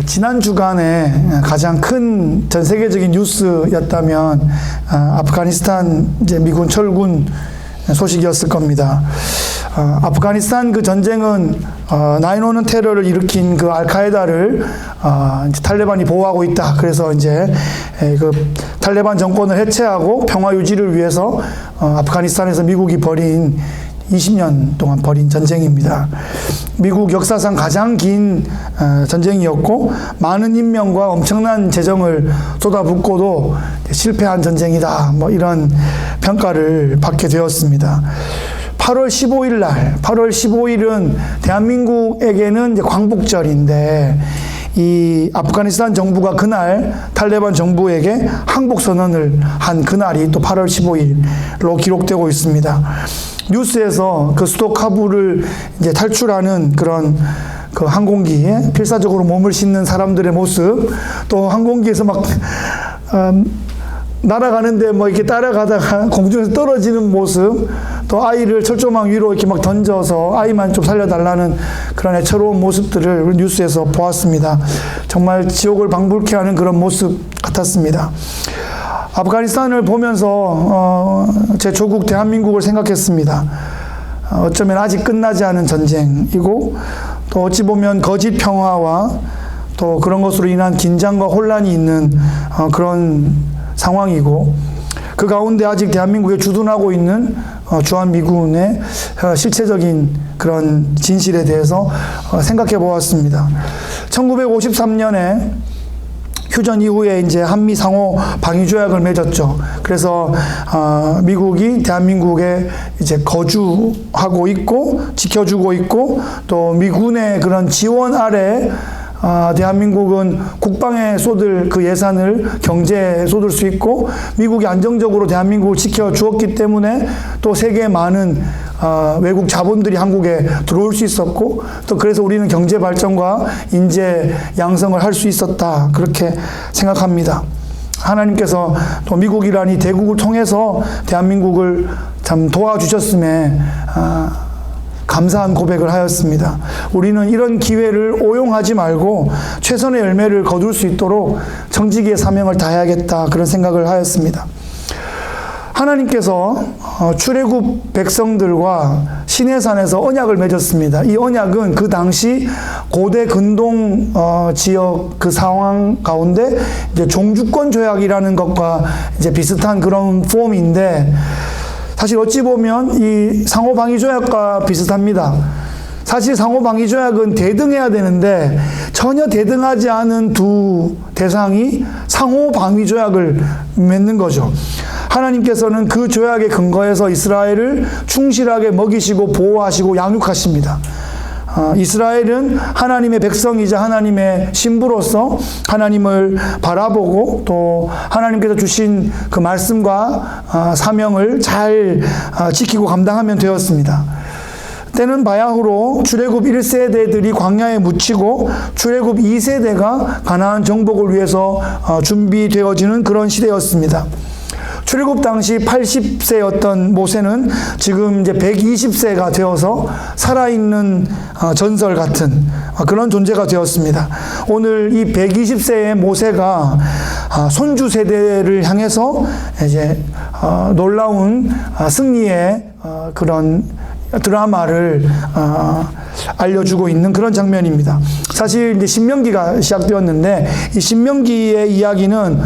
지난 주간에 가장 큰 전 세계적인 뉴스였다면 아프가니스탄 이제 미군 철군 소식이었을 겁니다. 아프가니스탄 그 전쟁은 9/11 테러를 일으킨 그 알카에다를 이제 탈레반이 보호하고 있다. 그래서 이제 그 탈레반 정권을 해체하고 평화 유지를 위해서 아프가니스탄에서 미국이 벌인 20년 동안 벌인 전쟁입니다. 미국 역사상 가장 긴 전쟁이었고 많은 인명과 엄청난 재정을 쏟아붓고도 실패한 전쟁이다. 뭐 이런 평가를 받게 되었습니다. 8월 15일 날, 8월 15일은 대한민국에게는 이제 광복절인데 이 아프가니스탄 정부가 그날 탈레반 정부에게 항복 선언을 한 그날이 또 8월 15일로 기록되고 있습니다. 뉴스에서 그 수도 카불을 이제 탈출하는 그런 그 항공기에 필사적으로 몸을 싣는 사람들의 모습, 또 항공기에서 막 날아가는데 뭐 이렇게 따라가다가 공중에서 떨어지는 모습, 또 아이를 철조망 위로 이렇게 막 던져서 아이만 좀 살려달라는 그런 애처로운 모습들을 뉴스에서 보았습니다. 정말 지옥을 방불케 하는 그런 모습 같았습니다. 아프가니스탄을 보면서 제 조국 대한민국을 생각했습니다. 어쩌면 아직 끝나지 않은 전쟁이고 또 어찌 보면 거짓 평화와 또 그런 것으로 인한 긴장과 혼란이 있는 그런 상황이고 그 가운데 아직 대한민국에 주둔하고 있는 주한미군의 실체적인 그런 진실에 대해서 생각해 보았습니다. 1953년에 휴전 이후에 이제 한미 상호 방위 조약을 맺었죠. 그래서 미국이 대한민국에 이제 거주하고 있고 지켜주고 있고 또 미군의 그런 지원 아래 대한민국은 국방에 쏟을 그 예산을 경제에 쏟을 수 있고 미국이 안정적으로 대한민국을 지켜주었기 때문에 또 세계의 많은 외국 자본들이 한국에 들어올 수 있었고 또 그래서 우리는 경제 발전과 인재 양성을 할 수 있었다. 그렇게 생각합니다. 하나님께서 또 미국이란 이 대국을 통해서 대한민국을 참 도와주셨음에 감사한 고백을 하였습니다. 우리는 이런 기회를 오용하지 말고 최선의 열매를 거둘 수 있도록 청지기의 사명을 다해야겠다. 그런 생각을 하였습니다. 하나님께서 출애굽 백성들과 시내산에서 언약을 맺었습니다. 이 언약은 그 당시 고대 근동 지역 그 상황 가운데 이제 종주권 조약이라는 것과 이제 비슷한 그런 폼인데 사실 어찌 보면 이 상호방위조약과 비슷합니다. 사실 상호방위조약은 대등해야 되는데 전혀 대등하지 않은 두 대상이 상호방위조약을 맺는 거죠. 하나님께서는 그 조약에 근거해서 이스라엘을 충실하게 먹이시고 보호하시고 양육하십니다. 이스라엘은 하나님의 백성이자 하나님의 신부로서 하나님을 바라보고 또 하나님께서 주신 그 말씀과 사명을 잘 지키고 감당하면 되었습니다. 때는 바야흐로 출애굽 1세대들이 광야에 묻히고 출애굽 2세대가 가나안 정복을 위해서 준비되어지는 그런 시대였습니다. 출애굽 당시 80세였던 모세는 지금 이제 120세가 되어서 살아있는 전설 같은 그런 존재가 되었습니다. 오늘 이 120세의 모세가 손주 세대를 향해서 이제 놀라운 승리의 그런 드라마를 알려주고 있는 그런 장면입니다. 사실 이제 신명기가 시작되었는데 이 신명기의 이야기는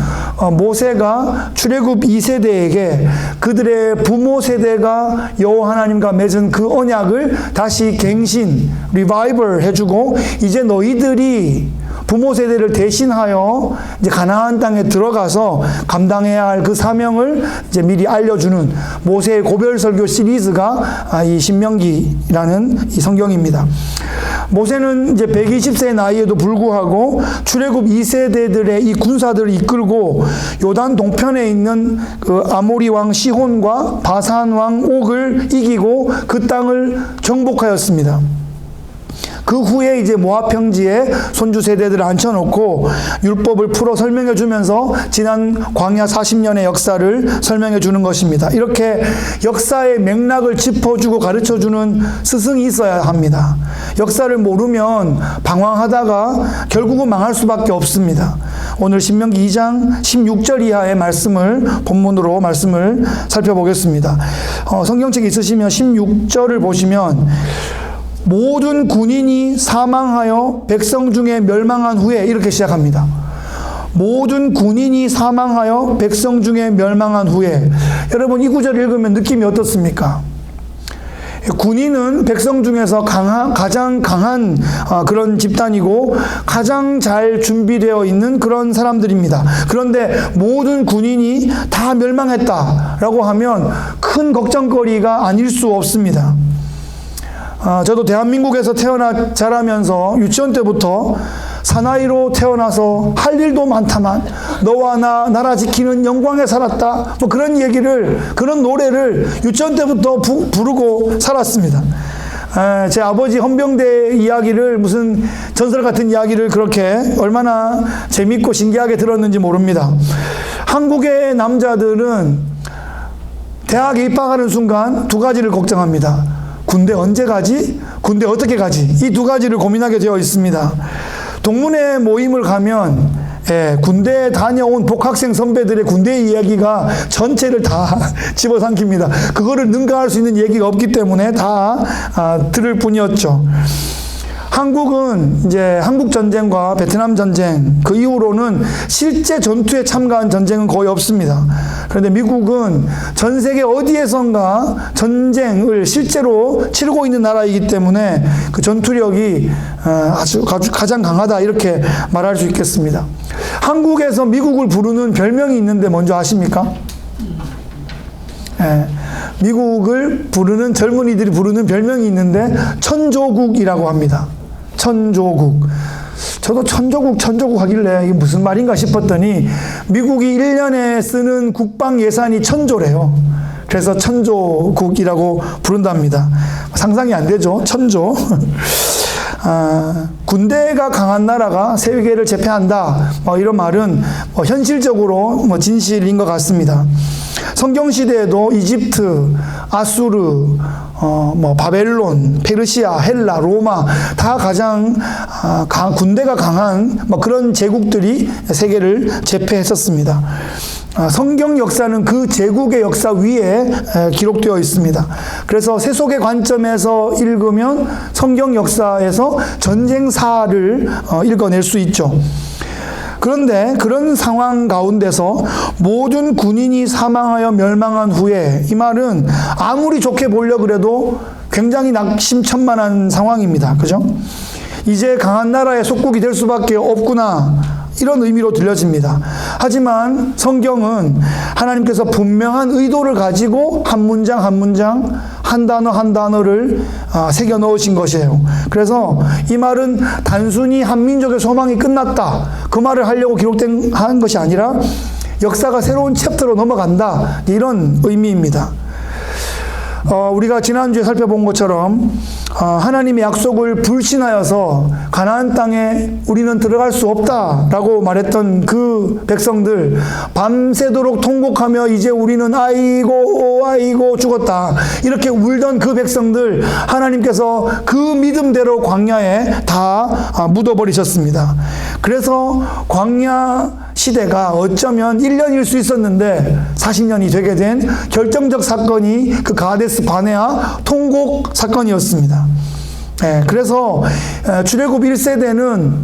모세가 출애굽 2세대에게 그들의 부모 세대가 여호와 하나님과 맺은 그 언약을 다시 갱신, 리바이벌 해주고 이제 너희들이 부모 세대를 대신하여 이제 가나안 땅에 들어가서 감당해야 할 그 사명을 이제 미리 알려주는 모세의 고별 설교 시리즈가 이 신명기라는 이 성경입니다. 모세는 이제 120세의 나이에도 불구하고 출애굽 2세대들의 이 군사들을 이끌고 요단 동편에 있는 그 아모리 왕 시혼과 바산 왕 옥을 이기고 그 땅을 정복하였습니다. 그 후에 이제 모압 평지에 손주 세대들을 앉혀놓고 율법을 풀어 설명해 주면서 지난 광야 40년의 역사를 설명해 주는 것입니다. 이렇게 역사의 맥락을 짚어주고 가르쳐 주는 스승이 있어야 합니다. 역사를 모르면 방황하다가 결국은 망할 수밖에 없습니다. 오늘 신명기 2장 16절 이하의 말씀을 본문으로 말씀을 살펴보겠습니다. 성경책 있으시면 16절을 보시면 모든 군인이 사망하여 백성 중에 멸망한 후에 이렇게 시작합니다. 모든 군인이 사망하여 백성 중에 멸망한 후에. 여러분 이 구절을 읽으면 느낌이 어떻습니까? 군인은 백성 중에서 가장 강한 그런 집단이고 가장 잘 준비되어 있는 그런 사람들입니다. 그런데 모든 군인이 다 멸망했다라고 하면 큰 걱정거리가 아닐 수 없습니다. 저도 대한민국에서 자라면서 유치원 때부터 사나이로 태어나서 할 일도 많다만 너와 나 나라 지키는 영광에 살았다, 뭐 그런 얘기를, 그런 노래를 유치원 때부터 부르고 살았습니다. 제 아버지 헌병대 이야기를, 무슨 전설 같은 이야기를 그렇게 얼마나 재밌고 신기하게 들었는지 모릅니다. 한국의 남자들은 대학에 입학하는 순간 두 가지를 걱정합니다. 군대 언제 가지? 군대 어떻게 가지? 이 두 가지를 고민하게 되어 있습니다. 동문회 모임을 가면 군대에 다녀온 복학생 선배들의 군대 이야기가 전체를 다 집어삼킵니다. 그거를 능가할 수 있는 얘기가 없기 때문에 다 들을 뿐이었죠. 한국은 이제 한국 전쟁과 베트남 전쟁, 그 이후로는 실제 전투에 참가한 전쟁은 거의 없습니다. 그런데 미국은 전 세계 어디에선가 전쟁을 실제로 치르고 있는 나라이기 때문에 그 전투력이 아주 가장 강하다, 이렇게 말할 수 있겠습니다. 한국에서 미국을 부르는 별명이 있는데 뭔지 아십니까? 미국을 부르는, 젊은이들이 부르는 별명이 있는데 천조국이라고 합니다. 천조국. 저도 천조국 하길래 이게 무슨 말인가 싶었더니 미국이 1년에 쓰는 국방 예산이 1,000조래요. 그래서 천조국이라고 부른답니다. 상상이 안 되죠? 천조. 군대가 강한 나라가 세계를 제패한다, 이런 말은 현실적으로 진실인 것 같습니다. 성경시대에도 이집트, 아수르, 바벨론, 페르시아, 헬라, 로마 다 가장 군대가 강한 그런 제국들이 세계를 제패했었습니다. 성경 역사는 그 제국의 역사 위에 기록되어 있습니다. 그래서 세속의 관점에서 읽으면 성경 역사에서 전쟁사를 읽어낼 수 있죠. 그런데 그런 상황 가운데서 모든 군인이 사망하여 멸망한 후에, 이 말은 아무리 좋게 보려고 그래도 굉장히 낙심천만한 상황입니다. 그죠? 이제 강한 나라의 속국이 될 수밖에 없구나, 이런 의미로 들려집니다. 하지만 성경은 하나님께서 분명한 의도를 가지고 한 문장 한 문장, 한 단어 한 단어를 새겨 넣으신 것이에요. 그래서 이 말은 단순히 한민족의 소망이 끝났다, 그 말을 하려고 한 것이 아니라 역사가 새로운 챕터로 넘어간다, 이런 의미입니다. 우리가 지난주에 살펴본 것처럼 하나님의 약속을 불신하여서 가나안 땅에 우리는 들어갈 수 없다라고 말했던 그 백성들, 밤새도록 통곡하며 이제 우리는 아이고 죽었다, 이렇게 울던 그 백성들, 하나님께서 그 믿음대로 광야에 다 묻어버리셨습니다. 그래서 광야 시대가 어쩌면 1년일 수 있었는데 40년이 되게 된 결정적 사건이 그 가데스 바네아 통곡 사건이었습니다. 그래서 출애굽 1세대는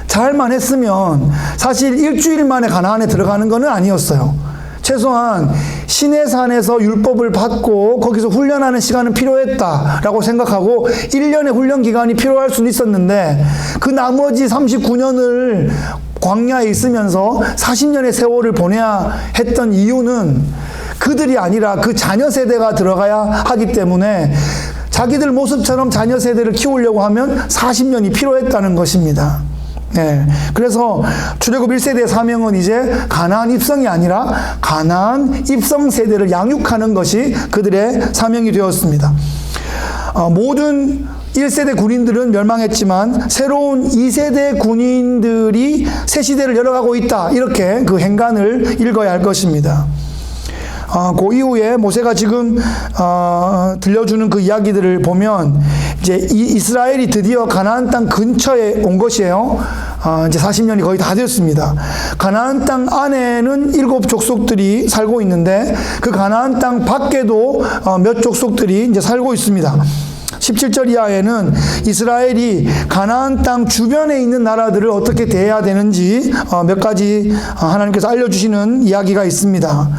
잘만 했으면 사실 일주일 만에 가나안에 들어가는 것은 아니었어요. 최소한 시내산에서 율법을 받고 거기서 훈련하는 시간은 필요했다라고 생각하고 1년의 훈련 기간이 필요할 수는 있었는데, 그 나머지 39년을 광야에 있으면서 40년의 세월을 보내야 했던 이유는 그들이 아니라 그 자녀 세대가 들어가야 하기 때문에 자기들 모습처럼 자녀 세대를 키우려고 하면 40년이 필요했다는 것입니다. 그래서 출애굽 1세대의 사명은 이제 가나안 입성이 아니라 가나안 입성 세대를 양육하는 것이 그들의 사명이 되었습니다. 모든 1세대 군인들은 멸망했지만 새로운 2세대 군인들이 새 시대를 열어가고 있다. 이렇게 그 행간을 읽어야 할 것입니다. 그 이후에 모세가 지금 들려주는 그 이야기들을 보면 이제 이스라엘이 드디어 가나안 땅 근처에 온 것이에요. 이제 40년이 거의 다 되었습니다. 가나안 땅 안에는 7 족속들이 살고 있는데 그 가나안 땅 밖에도 몇 족속들이 이제 살고 있습니다. 17절 이하에는 이스라엘이 가나안 땅 주변에 있는 나라들을 어떻게 대해야 되는지 몇 가지 하나님께서 알려주시는 이야기가 있습니다.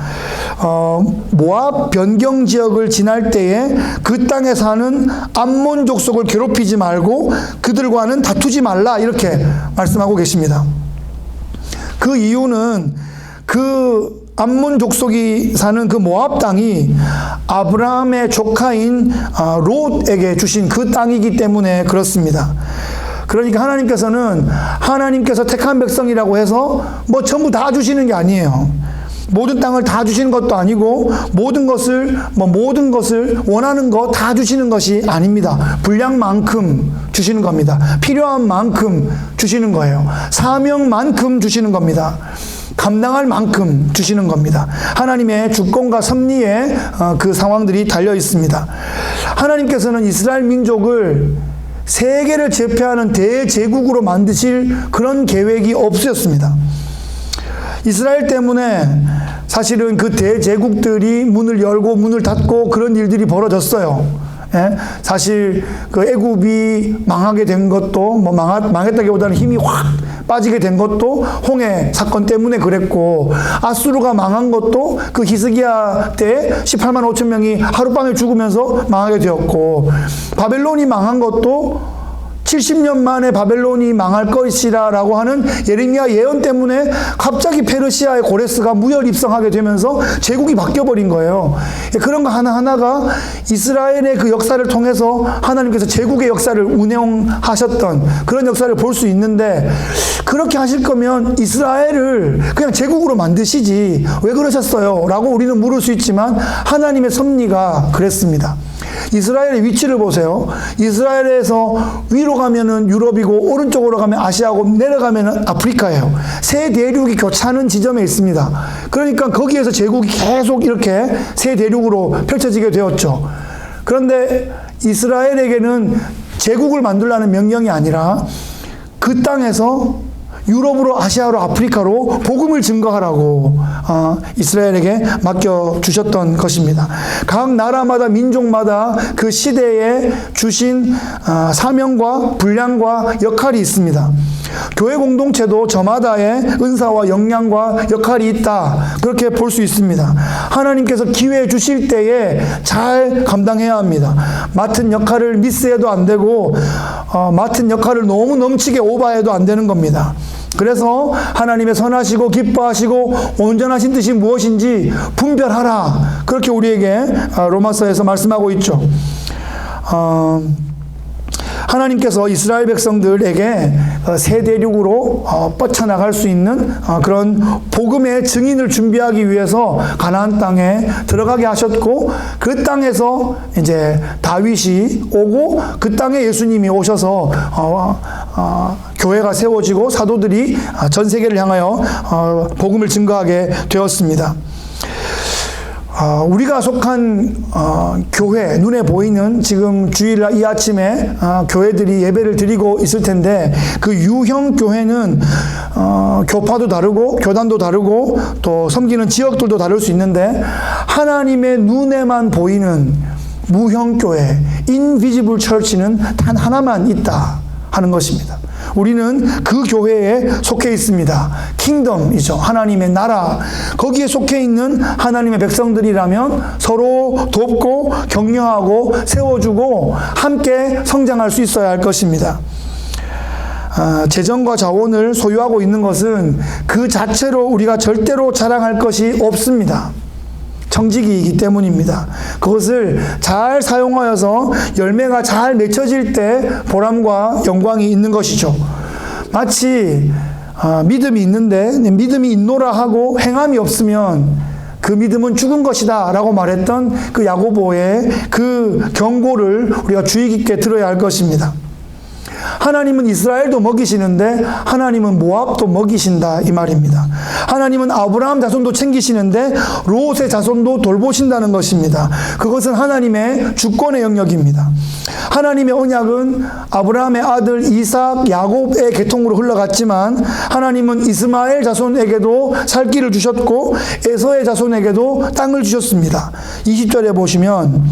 모압 변경 지역을 지날 때에 그 땅에 사는 암몬 족속을 괴롭히지 말고 그들과는 다투지 말라 이렇게 말씀하고 계십니다. 그 이유는 그 암몬 족속이 사는 그 모압 땅이 아브라함의 조카인 롯에게 주신 그 땅이기 때문에 그렇습니다. 그러니까 하나님께서 택한 백성이라고 해서 뭐 전부 다 주시는 게 아니에요. 모든 땅을 다 주시는 것도 아니고 모든 것을 원하는 거 다 주시는 것이 아닙니다. 분량만큼 주시는 겁니다. 필요한 만큼 주시는 거예요. 사명만큼 주시는 겁니다. 감당할 만큼 주시는 겁니다. 하나님의 주권과 섭리에 그 상황들이 달려 있습니다. 하나님께서는 이스라엘 민족을 세계를 제패하는 대제국으로 만드실 그런 계획이 없으셨습니다. 이스라엘 때문에 사실은 그 대제국들이 문을 열고 문을 닫고 그런 일들이 벌어졌어요. 예? 사실 그 애굽이 망하게 된 것도 망했다기보다는 힘이 확 빠지게 된 것도 홍해 사건 때문에 그랬고, 아수르가 망한 것도 그 히스기야 때 18만 5천 명이 하룻밤에 죽으면서 망하게 되었고, 바벨론이 망한 것도 70년 만에 바벨론이 망할 것이라고 하는 예레미야 예언 때문에 갑자기 페르시아의 고레스가 무혈 입성하게 되면서 제국이 바뀌어버린 거예요. 그런 거 하나하나가 이스라엘의 그 역사를 통해서 하나님께서 제국의 역사를 운영하셨던 그런 역사를 볼 수 있는데, 그렇게 하실 거면 이스라엘을 그냥 제국으로 만드시지 왜 그러셨어요? 라고 우리는 물을 수 있지만 하나님의 섭리가 그랬습니다. 이스라엘의 위치를 보세요. 이스라엘에서 위로 가면은 유럽이고 오른쪽으로 가면 아시아고 내려가면은 아프리카예요. 세 대륙이 교차하는 지점에 있습니다. 그러니까 거기에서 제국이 계속 이렇게 세 대륙으로 펼쳐지게 되었죠. 그런데 이스라엘에게는 제국을 만들라는 명령이 아니라 그 땅에서 유럽으로, 아시아로, 아프리카로 복음을 증거하라고 이스라엘에게 맡겨주셨던 것입니다. 각 나라마다, 민족마다 그 시대에 주신 사명과 분량과 역할이 있습니다. 교회 공동체도 저마다의 은사와 역량과 역할이 있다, 그렇게 볼 수 있습니다. 하나님께서 기회 주실 때에 잘 감당해야 합니다. 맡은 역할을 미스해도 안 되고 맡은 역할을 너무 넘치게 오버해도 안 되는 겁니다. 그래서 하나님의 선하시고 기뻐하시고 온전하신 뜻이 무엇인지 분별하라, 그렇게 우리에게 로마서에서 말씀하고 있죠. 하나님께서 이스라엘 백성들에게 세 대륙으로 뻗쳐나갈 수 있는 그런 복음의 증인을 준비하기 위해서 가나안 땅에 들어가게 하셨고, 그 땅에서 이제 다윗이 오고 그 땅에 예수님이 오셔서 교회가 세워지고 사도들이 전 세계를 향하여 복음을 증거하게 되었습니다. 우리가 속한 교회, 눈에 보이는 지금 주일날 이 아침에 교회들이 예배를 드리고 있을 텐데, 그 유형 교회는 교파도 다르고 교단도 다르고 또 섬기는 지역들도 다를 수 있는데, 하나님의 눈에만 보이는 무형 교회, 인비지블 처치는 단 하나만 있다 하는 것입니다. 우리는 그 교회에 속해 있습니다. 킹덤이죠. 하나님의 나라. 거기에 속해 있는 하나님의 백성들이라면 서로 돕고 격려하고 세워주고 함께 성장할 수 있어야 할 것입니다. 재정과 자원을 소유하고 있는 것은 그 자체로 우리가 절대로 자랑할 것이 없습니다. 청지기이기 때문입니다. 그것을 잘 사용하여서 열매가 잘 맺혀질 때 보람과 영광이 있는 것이죠. 마치 믿음이 있는데 믿음이 있노라 하고 행함이 없으면 그 믿음은 죽은 것이다 라고 말했던 그 야고보의 그 경고를 우리가 주의 깊게 들어야 할 것입니다. 하나님은 이스라엘도 먹이시는데 하나님은 모압도 먹이신다 이 말입니다. 하나님은 아브라함 자손도 챙기시는데 롯의 자손도 돌보신다는 것입니다. 그것은 하나님의 주권의 영역입니다. 하나님의 언약은 아브라함의 아들 이삭, 야곱의 계통으로 흘러갔지만 하나님은 이스마엘 자손에게도 살 길을 주셨고 에서의 자손에게도 땅을 주셨습니다. 20절에 보시면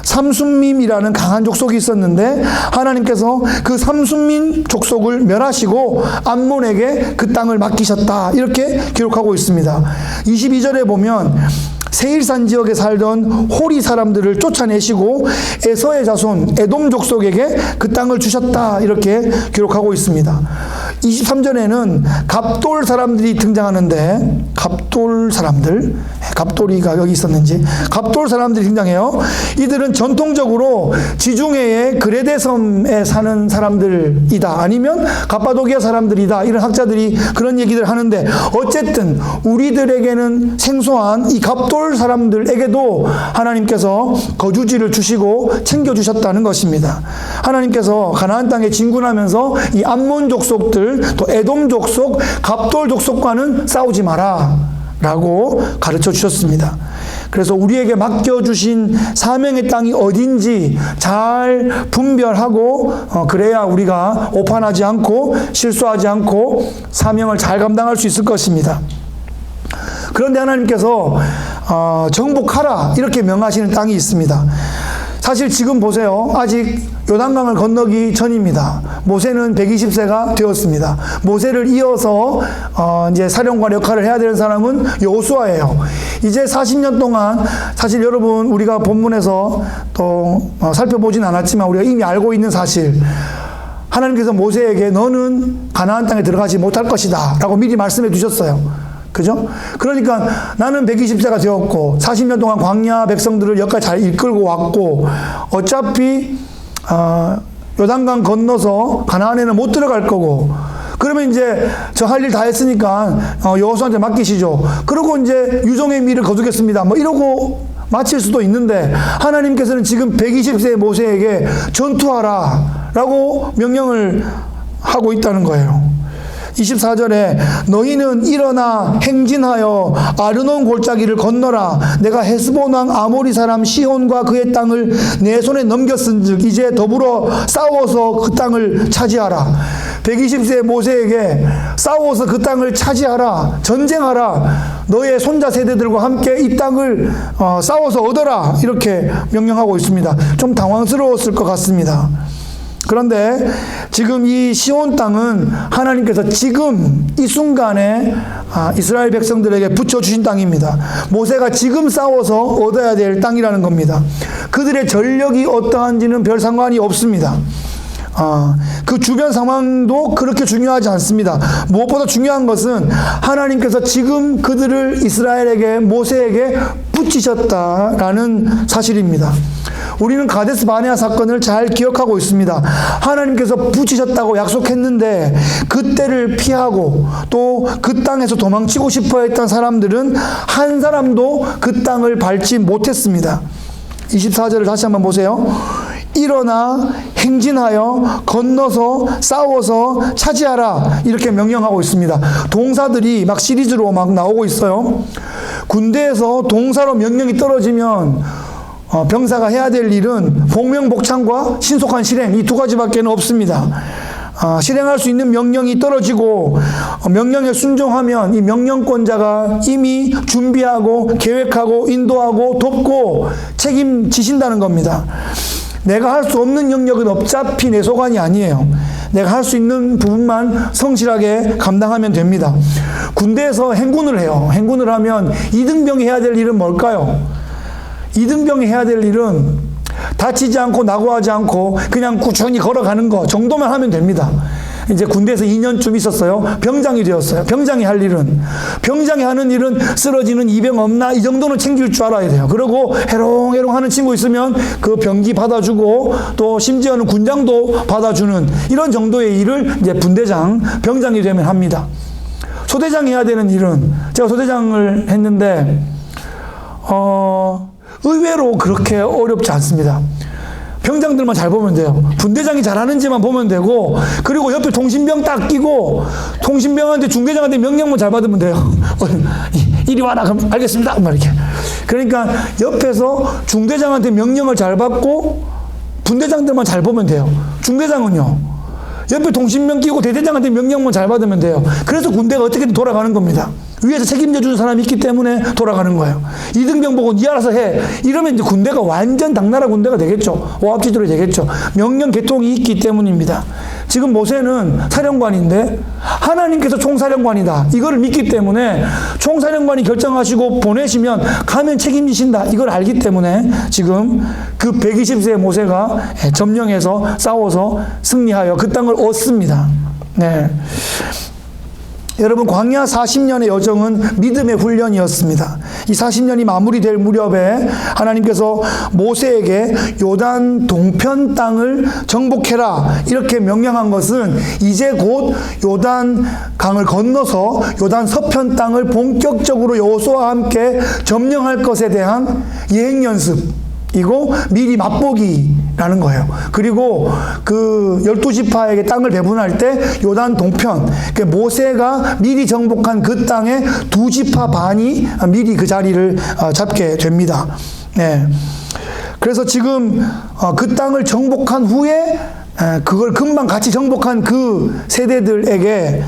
삼순밈이라는 강한 족속이 있었는데 하나님께서 그 삼순민 족속을 멸하시고 암몬에게 그 땅을 맡기셨다 이렇게 기록하고 있습니다. 22절에 보면 세일산 지역에 살던 호리 사람들을 쫓아내시고 에서의 자손 에돔 족속에게 그 땅을 주셨다 이렇게 기록하고 있습니다. 23절에는 갑돌 사람들이 등장하는데 갑돌 사람들, 갑돌이가 여기 있었는지 갑돌 사람들이 등장해요. 이들은 전통적으로 지중해의 그레데섬에 사는 사람들이다 아니면 갑바도기아 사람들이다 이런 학자들이 그런 얘기를 하는데 어쨌든 우리들에게는 생소한 이 갑돌 사람들에게도 하나님께서 거주지를 주시고 챙겨주셨다는 것입니다. 하나님께서 가나안 땅에 진군하면서 이 암몬 족속들 또 에돔 족속, 갑돌 족속과는 싸우지 마라 라고 가르쳐 주셨습니다. 그래서 우리에게 맡겨주신 사명의 땅이 어딘지 잘 분별하고 그래야 우리가 오판하지 않고 실수하지 않고 사명을 잘 감당할 수 있을 것입니다. 그런데 하나님께서 정복하라 이렇게 명하시는 땅이 있습니다. 사실 지금 보세요. 아직 요단강을 건너기 전입니다. 모세는 120세가 되었습니다. 모세를 이어서 이제 사령관 역할을 해야 되는 사람은 여호수아예요. 이제 40년 동안 사실 여러분 우리가 본문에서 또 살펴보진 않았지만 우리가 이미 알고 있는 사실 하나님께서 모세에게 너는 가나안 땅에 들어가지 못할 것이다 라고 미리 말씀해 주셨어요. 그죠? 그러니까 나는 120세가 되었고 40년 동안 광야 백성들을 여기까지 잘 이끌고 왔고 어차피 요단강 건너서 가나안에는 못 들어갈 거고 그러면 이제 저 할 일 다 했으니까 여호수아한테 맡기시죠. 그러고 이제 유종의 미를 거두겠습니다. 뭐 이러고 마칠 수도 있는데 하나님께서는 지금 120세의 모세에게 전투하라 라고 명령을 하고 있다는 거예요. 24절에 너희는 일어나 행진하여 아르논 골짜기를 건너라. 내가 헤스본 왕 아모리 사람 시온과 그의 땅을 내 손에 넘겼은즉 이제 더불어 싸워서 그 땅을 차지하라. 120세 모세에게 싸워서 그 땅을 차지하라. 전쟁하라. 너의 손자 세대들과 함께 이 땅을 싸워서 얻어라. 이렇게 명령하고 있습니다. 좀 당황스러웠을 것 같습니다. 그런데 지금 이 시온 땅은 하나님께서 지금 이 순간에 이스라엘 백성들에게 붙여주신 땅입니다. 모세가 지금 싸워서 얻어야 될 땅이라는 겁니다. 그들의 전력이 어떠한지는 별 상관이 없습니다. 그 주변 상황도 그렇게 중요하지 않습니다. 무엇보다 중요한 것은 하나님께서 지금 그들을 이스라엘에게 모세에게 붙이셨다라는 사실입니다. 우리는 가데스 바네아 사건을 잘 기억하고 있습니다. 하나님께서 붙이셨다고 약속했는데 그때를 피하고 또 그 땅에서 도망치고 싶어 했던 사람들은 한 사람도 그 땅을 밟지 못했습니다. 24절을 다시 한번 보세요. 일어나 행진하여 건너서 싸워서 차지하라 이렇게 명령하고 있습니다. 동사들이 막 시리즈로 막 나오고 있어요. 군대에서 동사로 명령이 떨어지면 병사가 해야 될 일은 복명복창과 신속한 실행 이 두 가지밖에 없습니다. 실행할 수 있는 명령이 떨어지고 명령에 순종하면 이 명령권자가 이미 준비하고 계획하고 인도하고 돕고 책임지신다는 겁니다. 내가 할 수 없는 영역은 어차피 내 소관이 아니에요. 내가 할 수 있는 부분만 성실하게 감당하면 됩니다. 군대에서 행군을 해요. 행군을 하면 이등병이 해야 될 일은 뭘까요? 이등병이 해야 될 일은 다치지 않고 낙오하지 않고 그냥 꾸준히 걸어가는 거 정도만 하면 됩니다. 이제 군대에서 2년쯤 있었어요. 병장이 되었어요. 병장이 할 일은 병장이 하는 일은 쓰러지는 이병 없나 이 정도는 챙길 줄 알아야 돼요. 그리고 해롱해롱 하는 친구 있으면 그 병기 받아주고 또 심지어는 군장도 받아주는 이런 정도의 일을 이제 분대장, 병장이 되면 합니다. 소대장이 해야 되는 일은 제가 소대장을 했는데 의외로 그렇게 어렵지 않습니다. 병장들만 잘 보면 돼요. 분대장이 잘하는지만 보면 되고, 그리고 옆에 통신병 딱 끼고 통신병한테 중대장한테 명령만 잘 받으면 돼요. 이리 와라. 그럼 알겠습니다. 막 이렇게. 그러니까 옆에서 중대장한테 명령을 잘 받고 분대장들만 잘 보면 돼요. 중대장은요, 옆에 통신병 끼고 대대장한테 명령만 잘 받으면 돼요. 그래서 군대가 어떻게든 돌아가는 겁니다. 위에서 책임져 주는 사람이 있기 때문에 돌아가는 거예요. 이등병 보고 니 알아서 해. 이러면 이제 군대가 완전 당나라 군대가 되겠죠. 오합지졸이 되겠죠. 명령 개통이 있기 때문입니다. 지금 모세는 사령관인데 하나님께서 총사령관이다. 이거를 믿기 때문에 총사령관이 결정하시고 보내시면 가면 책임지신다. 이걸 알기 때문에 지금 그 120세의 모세가 점령해서 싸워서 승리하여 그 땅을 얻습니다. 네. 여러분, 광야 40년의 여정은 믿음의 훈련이었습니다. 이 40년이 마무리될 무렵에 하나님께서 모세에게 요단 동편 땅을 정복해라 이렇게 명령한 것은 이제 곧 요단 강을 건너서 요단 서편 땅을 본격적으로 여호수아와 함께 점령할 것에 대한 예행 연습, 이고 미리 맛보기라는 거예요. 그리고 그 12지파에게 땅을 배분할 때 요단 동편, 그러니까 모세가 미리 정복한 그 땅의 2지파 반이 미리 그 자리를 잡게 됩니다. 네. 그래서 지금 그 땅을 정복한 후에 그걸 금방 같이 정복한 그 세대들에게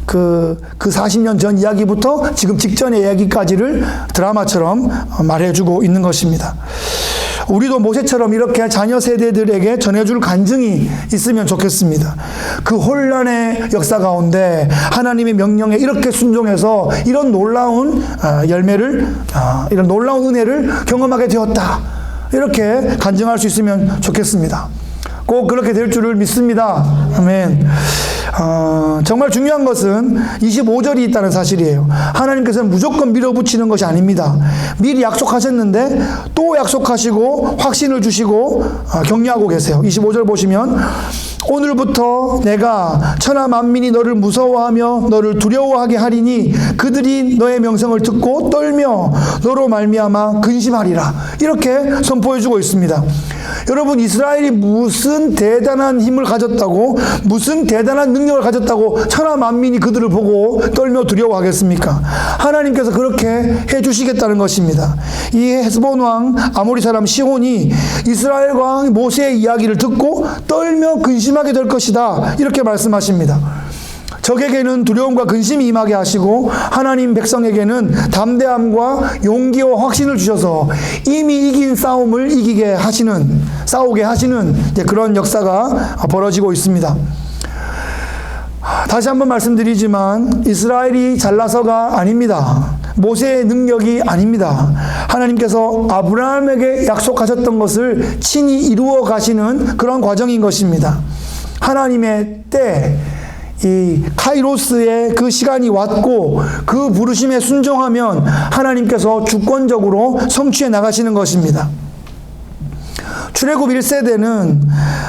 그 40년 전 이야기부터 지금 직전의 이야기까지를 드라마처럼 말해주고 있는 것입니다. 우리도 모세처럼 이렇게 자녀 세대들에게 전해줄 간증이 있으면 좋겠습니다. 그 혼란의 역사 가운데 하나님의 명령에 이렇게 순종해서 이런 놀라운 열매를, 이런 놀라운 은혜를 경험하게 되었다. 이렇게 간증할 수 있으면 좋겠습니다. 꼭 그렇게 될 줄을 믿습니다. 아멘. 정말 중요한 것은 25절이 있다는 사실이에요. 하나님께서는 무조건 밀어붙이는 것이 아닙니다. 미리 약속하셨는데 또 약속하시고 확신을 주시고 격려하고 계세요. 25절 보시면 오늘부터 내가 천하 만민이 너를 무서워하며 너를 두려워하게 하리니 그들이 너의 명성을 듣고 떨며 너로 말미암아 근심하리라. 이렇게 선포해주고 있습니다. 여러분, 이스라엘이 무슨 대단한 힘을 가졌다고, 무슨 대단한 능력을 가졌다고 천하 만민이 그들을 보고 떨며 두려워하겠습니까? 하나님께서 그렇게 해주시겠다는 것입니다. 이 헤스본 왕 아모리 사람 시혼이 이스라엘 왕 모세의 이야기를 듣고 떨며 근심하게 될 것이다. 이렇게 말씀하십니다. 적에게는 두려움과 근심이 임하게 하시고 하나님 백성에게는 담대함과 용기와 확신을 주셔서 이미 이긴 싸움을 이기게 하시는, 싸우게 하시는 그런 역사가 벌어지고 있습니다. 다시 한번 말씀드리지만 이스라엘이 잘나서가 아닙니다. 모세의 능력이 아닙니다. 하나님께서 아브라함에게 약속하셨던 것을 친히 이루어 가시는 그런 과정인 것입니다. 하나님의 때, 이 카이로스의 그 시간이 왔고 그 부르심에 순종하면 하나님께서 주권적으로 성취해 나가시는 것입니다. 출애굽 1세대는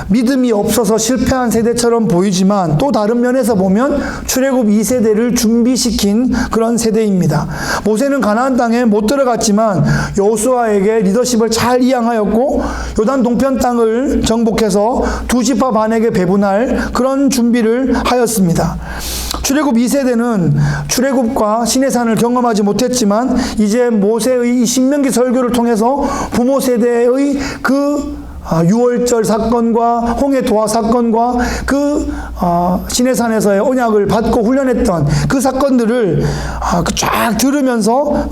믿음이 없어서 실패한 세대처럼 보이지만 또 다른 면에서 보면 출애굽 2세대를 준비시킨 그런 세대입니다. 모세는 가나안 땅에 못 들어갔지만 여호수아에게 리더십을 잘 이양하였고 요단 동편 땅을 정복해서 2지파 반에게 배분할 그런 준비를 하였습니다. 출애굽 2세대는 출애굽과 시내산을 경험하지 못했지만 이제 모세의 신명기 설교를 통해서 부모 세대의 그 유월절 사건과 홍해도화 사건과 그 시내산에서의 언약을 받고 훈련했던 그 사건들을 쫙 들으면서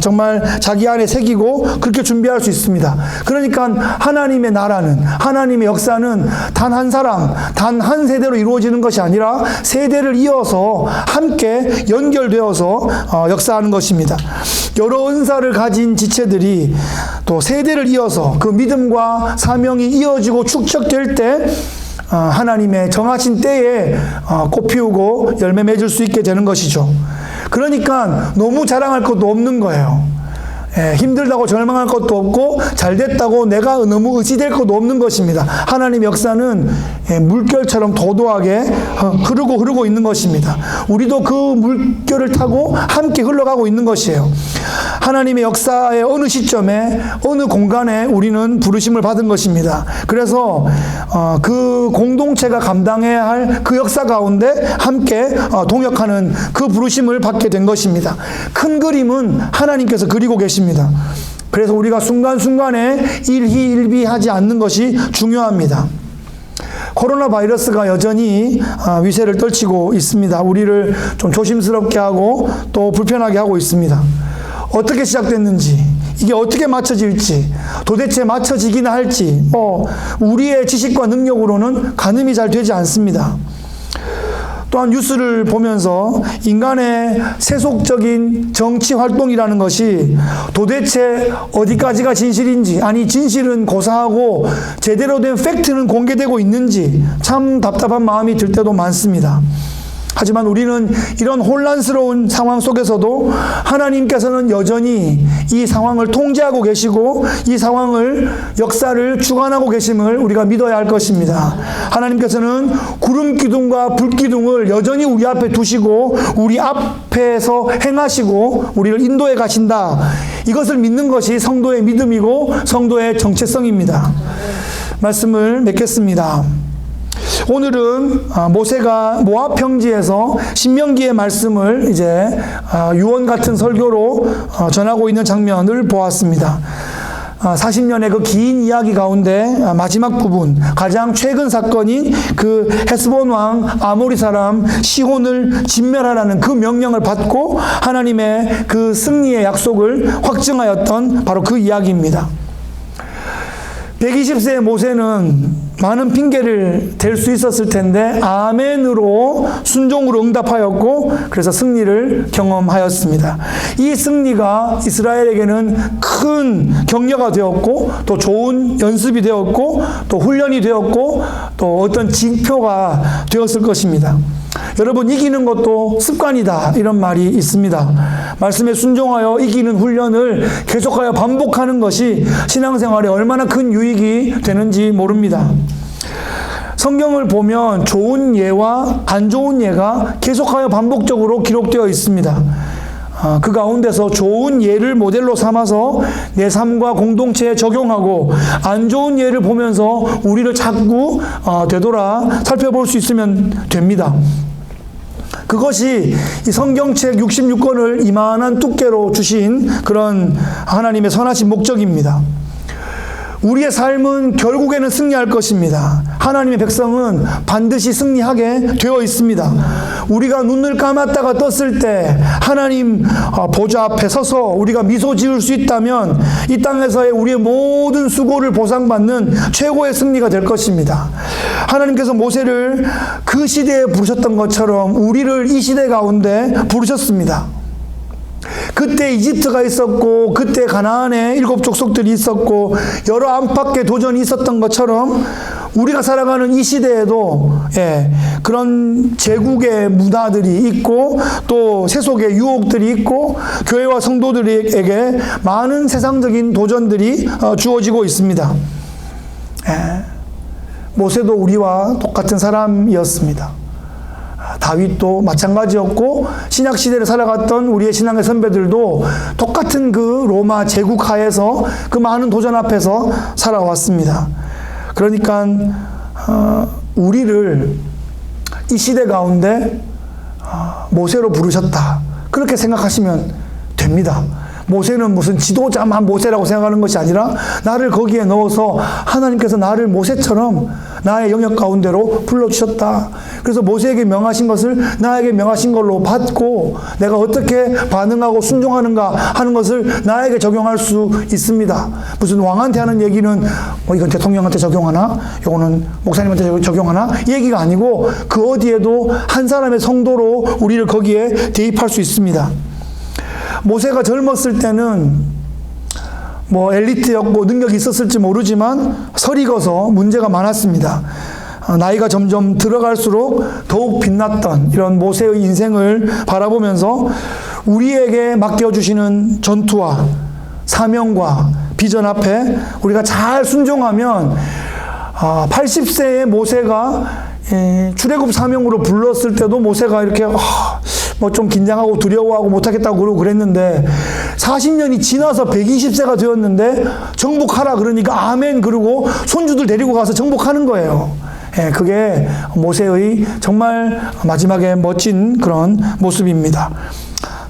정말 자기 안에 새기고 그렇게 준비할 수 있습니다. 그러니까 하나님의 나라는, 하나님의 역사는 단 한 사람, 단 한 세대로 이루어지는 것이 아니라 세대를 이어서 함께 연결되어서 역사하는 것입니다. 여러 은사를 가진 지체들이 또 세대를 이어서 그 믿음과 사명이 이어지고 축적될 때 하나님의 정하신 때에 꽃 피우고 열매 맺을 수 있게 되는 것이죠. 그러니까 너무 자랑할 것도 없는 거예요. 힘들다고 절망할 것도 없고 잘됐다고 내가 너무 의지될 것도 없는 것입니다. 하나님의 역사는 물결처럼 도도하게 흐르고 있는 것입니다. 우리도 그 물결을 타고 함께 흘러가고 있는 것이에요. 하나님의 역사의 어느 시점에 어느 공간에 우리는 부르심을 받은 것입니다. 그래서 그 공동체가 감당해야 할 그 역사 가운데 함께 동역하는 그 부르심을 받게 된 것입니다. 큰 그림은 하나님께서 그리고 계십니다. 그래서 우리가 순간순간에 일희일비하지 않는 것이 중요합니다. 코로나 바이러스가 여전히 위세를 떨치고 있습니다. 우리를 좀 조심스럽게 하고 또 불편하게 하고 있습니다. 어떻게 시작됐는지, 이게 어떻게 맞춰질지, 도대체 맞춰지기나 할지 우리의 지식과 능력으로는 가늠이 잘 되지 않습니다. 또한 뉴스를 보면서 인간의 세속적인 정치 활동이라는 것이 도대체 어디까지가 진실인지, 아니 진실은 고사하고 제대로 된 팩트는 공개되고 있는지 참 답답한 마음이 들 때도 많습니다. 하지만 우리는 이런 혼란스러운 상황 속에서도 하나님께서는 여전히 이 상황을 통제하고 계시고 이 상황을 역사를 주관하고 계심을 우리가 믿어야 할 것입니다. 하나님께서는 구름 기둥과 불 기둥을 여전히 우리 앞에 두시고 우리 앞에서 행하시고 우리를 인도해 가신다. 이것을 믿는 것이 성도의 믿음이고 성도의 정체성입니다. 말씀을 맺겠습니다. 오늘은 모세가 모압 평지에서 신명기의 말씀을 이제 유언 같은 설교로 전하고 있는 장면을 보았습니다. 40년의 그 긴 이야기 가운데 마지막 부분, 가장 최근 사건인 그 헤스본 왕 아모리 사람 시혼을 진멸하라는 그 명령을 받고 하나님의 그 승리의 약속을 확증하였던 바로 그 이야기입니다. 120세의 모세는 많은 핑계를 댈 수 있었을 텐데 아멘으로 순종으로 응답하였고 그래서 승리를 경험하였습니다. 이 승리가 이스라엘에게는 큰 격려가 되었고 또 좋은 연습이 되었고 또 훈련이 되었고 또 어떤 징표가 되었을 것입니다. 여러분, 이기는 것도 습관이다, 이런 말이 있습니다. 말씀에 순종하여 이기는 훈련을 계속하여 반복하는 것이 신앙생활에 얼마나 큰 유익이 되는지 모릅니다. 성경을 보면 좋은 예와 안 좋은 예가 계속하여 반복적으로 기록되어 있습니다. 그 가운데서 좋은 예를 모델로 삼아서 내 삶과 공동체에 적용하고 안 좋은 예를 보면서 우리를 자꾸 되돌아 살펴볼 수 있으면 됩니다. 그것이 이 성경책 66권을 이만한 두께로 주신 그런 하나님의 선하신 목적입니다. 우리의 삶은 결국에는 승리할 것입니다. 하나님의 백성은 반드시 승리하게 되어 있습니다. 우리가 눈을 감았다가 떴을 때 하나님 보좌 앞에 서서 우리가 미소 지을 수 있다면 이 땅에서의 우리의 모든 수고를 보상받는 최고의 승리가 될 것입니다. 하나님께서 모세를 그 시대에 부르셨던 것처럼 우리를 이 시대 가운데 부르셨습니다. 그때 이집트가 있었고 그때 가나안의 7 족속들이 있었고 여러 안팎의 도전이 있었던 것처럼 우리가 살아가는 이 시대에도 그런 제국의 문화들이 있고 또 세속의 유혹들이 있고 교회와 성도들에게 많은 세상적인 도전들이 주어지고 있습니다. 모세도 우리와 똑같은 사람이었습니다. 다윗도 마찬가지였고 신약시대를 살아갔던 우리의 신앙의 선배들도 똑같은 그 로마 제국 하에서 그 많은 도전 앞에서 살아왔습니다. 그러니까 우리를 이 시대 가운데 모세로 부르셨다, 그렇게 생각하시면 됩니다. 모세는 무슨 지도자만 모세라고 생각하는 것이 아니라 나를 거기에 넣어서 하나님께서 나를 모세처럼 나의 영역 가운데로 불러주셨다. 그래서 모세에게 명하신 것을 나에게 명하신 걸로 받고 내가 어떻게 반응하고 순종하는가 하는 것을 나에게 적용할 수 있습니다. 무슨 왕한테 하는 얘기는 이건 대통령한테 적용하나? 이거는 목사님한테 적용하나? 이 얘기가 아니고 그 어디에도 한 사람의 성도로 우리를 거기에 대입할 수 있습니다. 모세가 젊었을 때는 엘리트였고 능력이 있었을지 모르지만 설익어서 문제가 많았습니다. 나이가 점점 들어갈수록 더욱 빛났던 이런 모세의 인생을 바라보면서 우리에게 맡겨주시는 전투와 사명과 비전 앞에 우리가 잘 순종하면 80세의 모세가 출애굽 사명으로 불렀을 때도 모세가 이렇게 좀 긴장하고 두려워하고 못하겠다고 그러고 그랬는데 40년이 지나서 120세가 되었는데 정복하라 그러니까 아멘 그러고 손주들 데리고 가서 정복하는 거예요. 예, 그게 모세의 정말 마지막에 멋진 그런 모습입니다.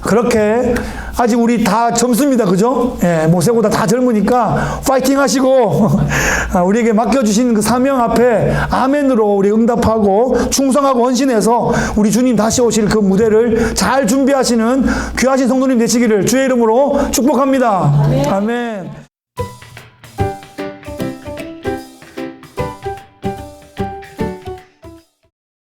그렇게 아직 우리 다 젊습니다. 그죠? 예, 모세보다 다 젊으니까 파이팅 하시고 우리에게 맡겨주신 그 사명 앞에 아멘으로 우리 응답하고 충성하고 헌신해서 우리 주님 다시 오실 그 무대를 잘 준비하시는 귀하신 성도님 되시기를 주의 이름으로 축복합니다. 아멘.